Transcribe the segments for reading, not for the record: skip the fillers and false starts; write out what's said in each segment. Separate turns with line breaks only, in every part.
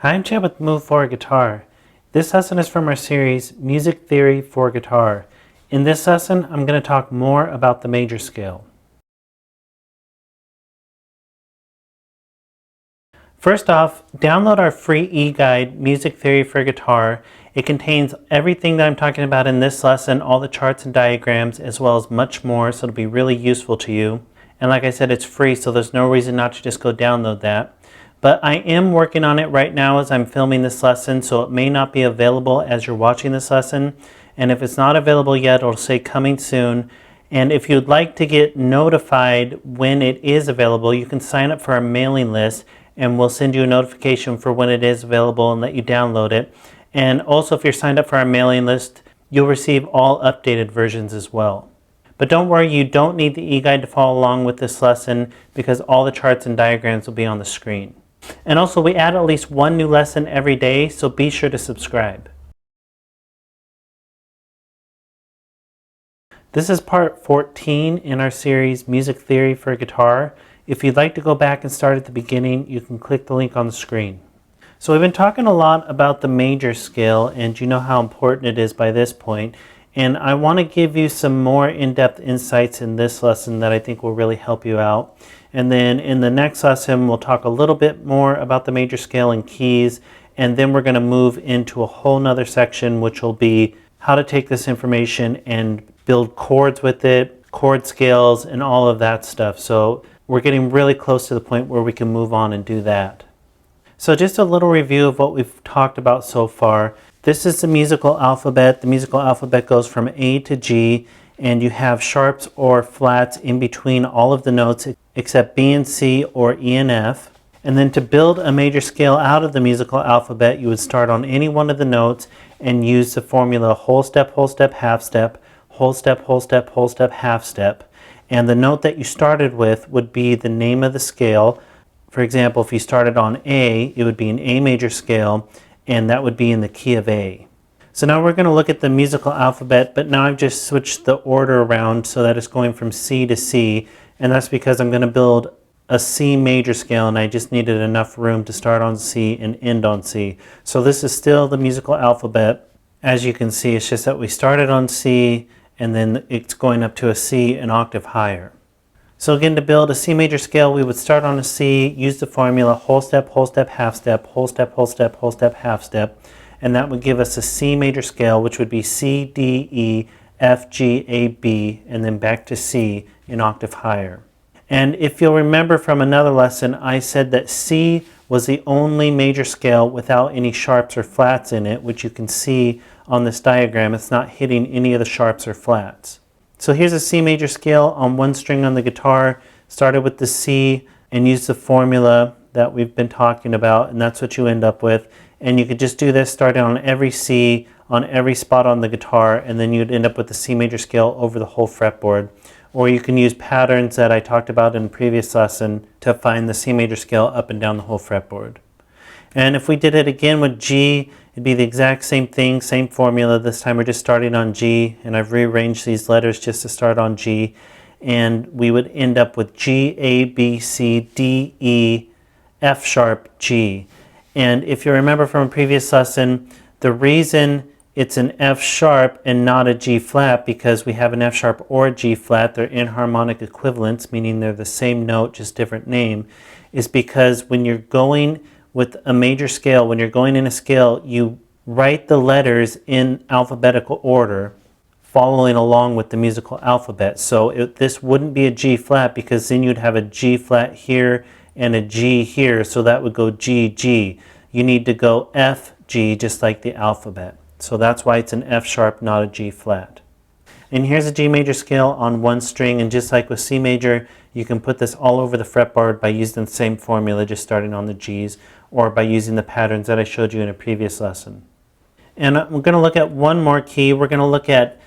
Hi, I'm Chad with Move for Guitar. This lesson is from our series, Music Theory for Guitar. In this lesson, I'm going to talk more about the major scale. First off, download our free e-guide, Music Theory for Guitar. It contains everything that I'm talking about in this lesson, all the charts and diagrams, as well as much more, so it'll be really useful to you. And like I said, it's free, so there's no reason not to just go download that. But I am working on it right now as I'm filming this lesson, so it may not be available as you're watching this lesson. And if it's not available yet, it'll say coming soon. And if you'd like to get notified when it is available, you can sign up for our mailing list and we'll send you a notification for when it is available and let you download it. And also, if you're signed up for our mailing list, you'll receive all updated versions as well. But don't worry, you don't need the e-guide to follow along with this lesson because all the charts and diagrams will be on the screen. And also, we add at least one new lesson every day, so be sure to subscribe. This is part 14 in our series, Music Theory for Guitar. If you'd like to go back and start at the beginning, you can click the link on the screen. So we've been talking a lot about the major scale, and you know how important it is by this point. And I want to give you some more in-depth insights in this lesson that I think will really help you out. And then in the next lesson, we'll talk a little bit more about the major scale and keys. And then we're going to move into a whole nother section, which will be how to take this information and build chords with it, chord scales, and all of that stuff. So we're getting really close to the point where we can move on and do that. So just a little review of what we've talked about so far. This is the musical alphabet. The musical alphabet goes from A to G, and you have sharps or flats in between all of the notes except B and C or E and F. And then to build a major scale out of the musical alphabet, you would start on any one of the notes and use the formula whole step, half step, whole step, whole step, whole step, half step. And the note that you started with would be the name of the scale. For example, if you started on A, it would be an A major scale, and that would be in the key of A. So now we're going to look at the musical alphabet, but now I've just switched the order around so that it's going from C to C, and that's because I'm going to build a C major scale, and I just needed enough room to start on C and end on C. So this is still the musical alphabet. As you can see, it's just that we started on C, and then it's going up to a C an octave higher. So again, to build a C major scale, we would start on a C, use the formula whole step, half step, whole step, whole step, half step, and that would give us a C major scale, which would be C, D, E, F, G, A, B, and then back to C an octave higher. And if you'll remember from another lesson, I said that C was the only major scale without any sharps or flats in it, which you can see on this diagram. It's not hitting any of the sharps or flats. So here's a C major scale on one string on the guitar. Started with the C and used the formula that we've been talking about, and that's what you end up with. And you could just do this starting on every C on every spot on the guitar, and then you'd end up with the C major scale over the whole fretboard. Or you can use patterns that I talked about in a previous lesson to find the C major scale up and down the whole fretboard. And if we did it again with G, it'd be the exact same thing, same formula. This time we're just starting on G, and I've rearranged these letters just to start on G. And we would end up with G, A, B, C, D, E, F sharp, G. And if you remember from a previous lesson, the reason it's an F sharp and not a G flat, because we have an F sharp or a G flat, they're enharmonic equivalents, meaning they're the same note, just different name, is because when you're going with a major scale, when you're going in a scale, you write the letters in alphabetical order, following along with the musical alphabet. So this wouldn't be a G flat, because then you'd have a G flat here and a G here, so that would go G, G. You need to go F, G, just like the alphabet. So that's why it's an F sharp, not a G flat. And here's a G major scale on one string, and just like with C major, you can put this all over the fretboard by using the same formula, just starting on the G's, or by using the patterns that I showed you in a previous lesson. And we're going to look at one more key. We're going to look at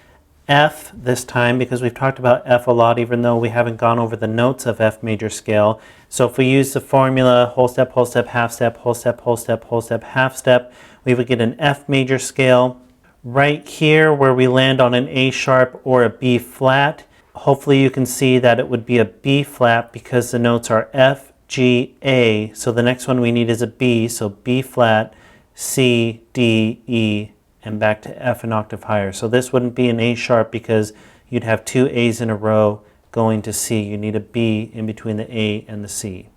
F this time, because we've talked about F a lot, even though we haven't gone over the notes of F major scale. So if we use the formula whole step, half step, whole step, half step, we would get an F major scale. Right here where we land on an A sharp or a B flat, hopefully you can see that it would be a B flat because the notes are F, G, A. So the next one we need is a B. So B flat, C, D, E, and back to F an octave higher. So this wouldn't be an A sharp because you'd have two A's in a row going to C. You need a B in between the A and the C.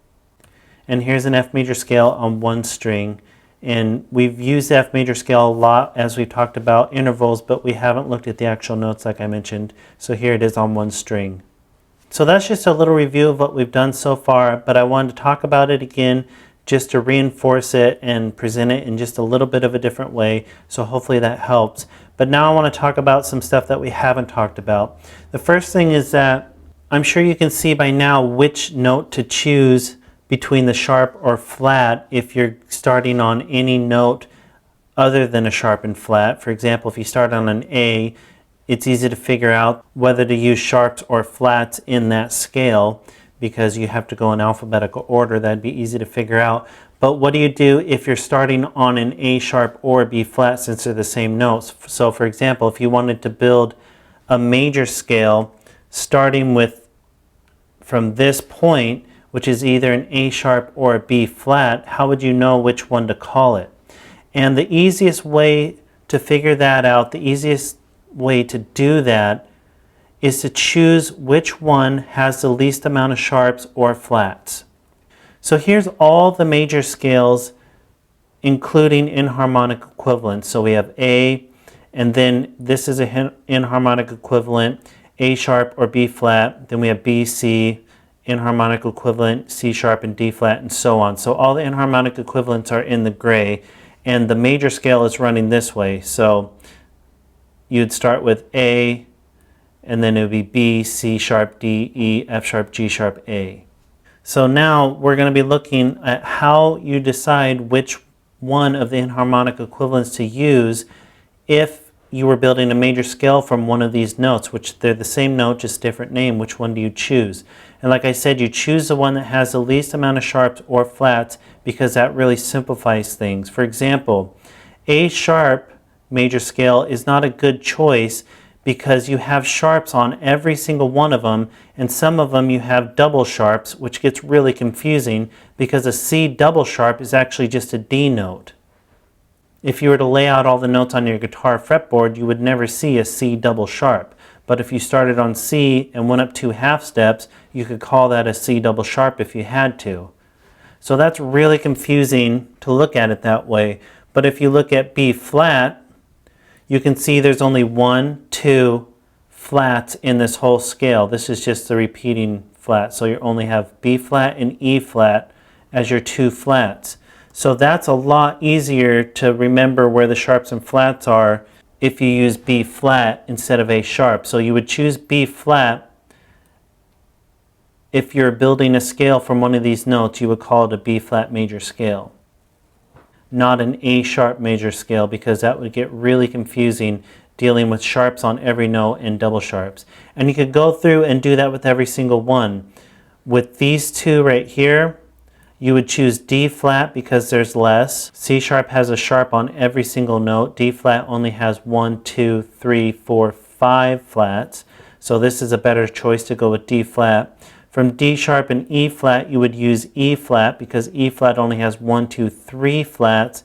And here's an F major scale on one string. And we've used the F major scale a lot as we've talked about intervals, but we haven't looked at the actual notes like I mentioned. So here it is on one string. So that's just a little review of what we've done so far, but I wanted to talk about it again just to reinforce it and present it in just a little bit of a different way. So hopefully that helps. But now I want to talk about some stuff that we haven't talked about. The first thing is that I'm sure you can see by now which note to choose between the sharp or flat if you're starting on any note other than a sharp and flat. For example, if you start on an A, it's easy to figure out whether to use sharps or flats in that scale because you have to go in alphabetical order. That'd be easy to figure out. But what do you do if you're starting on an A sharp or a B flat since they're the same notes? So for example, if you wanted to build a major scale starting from this point, which is either an A sharp or a B flat, how would you know which one to call it? And the easiest way to figure that out, the easiest way to do that is to choose which one has the least amount of sharps or flats. So here's all the major scales including inharmonic equivalents. So we have A, and then this is an inharmonic equivalent, A sharp or B flat. Then we have B, C, inharmonic equivalent, C sharp and D flat, and so on. So all the inharmonic equivalents are in the gray, and the major scale is running this way. So you'd start with A, and then it would be B, C sharp, D, E, F sharp, G sharp, A. So now we're going to be looking at how you decide which one of the inharmonic equivalents to use if you were building a major scale from one of these notes, which they're the same note, just different name. Which one do you choose? And like I said, you choose the one that has the least amount of sharps or flats because that really simplifies things. For example, A sharp major scale is not a good choice because you have sharps on every single one of them, and some of them you have double sharps, which gets really confusing because a C double sharp is actually just a D note. If you were to lay out all the notes on your guitar fretboard, you would never see a C double sharp. But if you started on C and went up 2 half steps, you could call that a C double sharp if you had to. So that's really confusing to look at it that way. But if you look at B flat, you can see there's only 1, 2 flats in this whole scale. This is just the repeating flat. So you only have B flat and E flat as your 2 flats. So that's a lot easier to remember where the sharps and flats are if you use B flat instead of A sharp. So you would choose B flat if you're building a scale from one of these notes. You would call it a B flat major scale, not an A sharp major scale, because that would get really confusing dealing with sharps on every note and double sharps. And you could go through and do that with every single one. With these two right here, you would choose D flat because there's less. C sharp has a sharp on every single note. D flat only has 1, 2, 3, 4, 5 flats. So this is a better choice to go with D flat. From D sharp and E flat, you would use E flat because E flat only has 1, 2, 3 flats.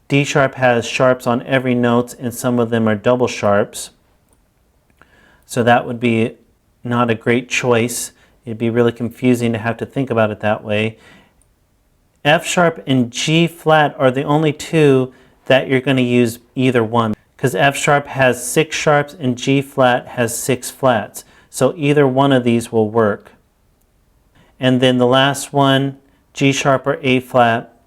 D sharp has sharps on every note, and some of them are double sharps. So that would be not a great choice. It'd be really confusing to have to think about it that way. F sharp and G flat are the only two that you're going to use either one, because F sharp has 6 sharps and G flat has 6 flats. So either one of these will work. And then the last one, G sharp or A flat.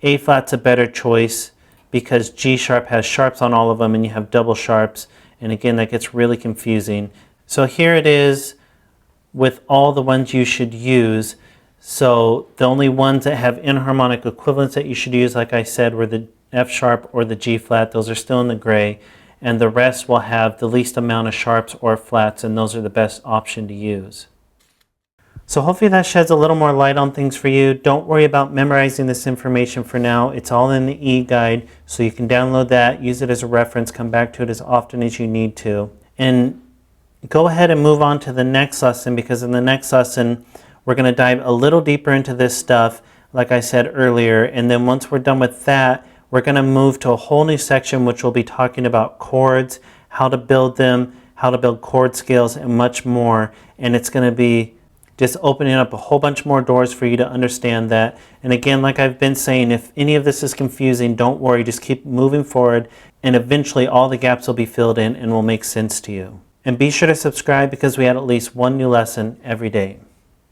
A flat's a better choice because G sharp has sharps on all of them and you have double sharps. And again, that gets really confusing. So here it is with all the ones you should use. So the only ones that have inharmonic equivalents that you should use, like I said, were the F sharp or the G flat. Those are still in the gray. And the rest will have the least amount of sharps or flats, and those are the best option to use. So hopefully that sheds a little more light on things for you. Don't worry about memorizing this information for now. It's all in the e-guide, so you can download that, use it as a reference, come back to it as often as you need to. And go ahead and move on to the next lesson, because in the next lesson, We're going to dive a little deeper into this stuff, like I said earlier, and then once we're done with that, we're going to move to a whole new section which will be talking about chords, how to build them, how to build chord scales, and much more. And it's going to be just opening up a whole bunch more doors for you to understand that. And again, like I've been saying, if any of this is confusing, don't worry, just keep moving forward, and eventually all the gaps will be filled in and will make sense to you. And be sure to subscribe because we add at least one new lesson every day.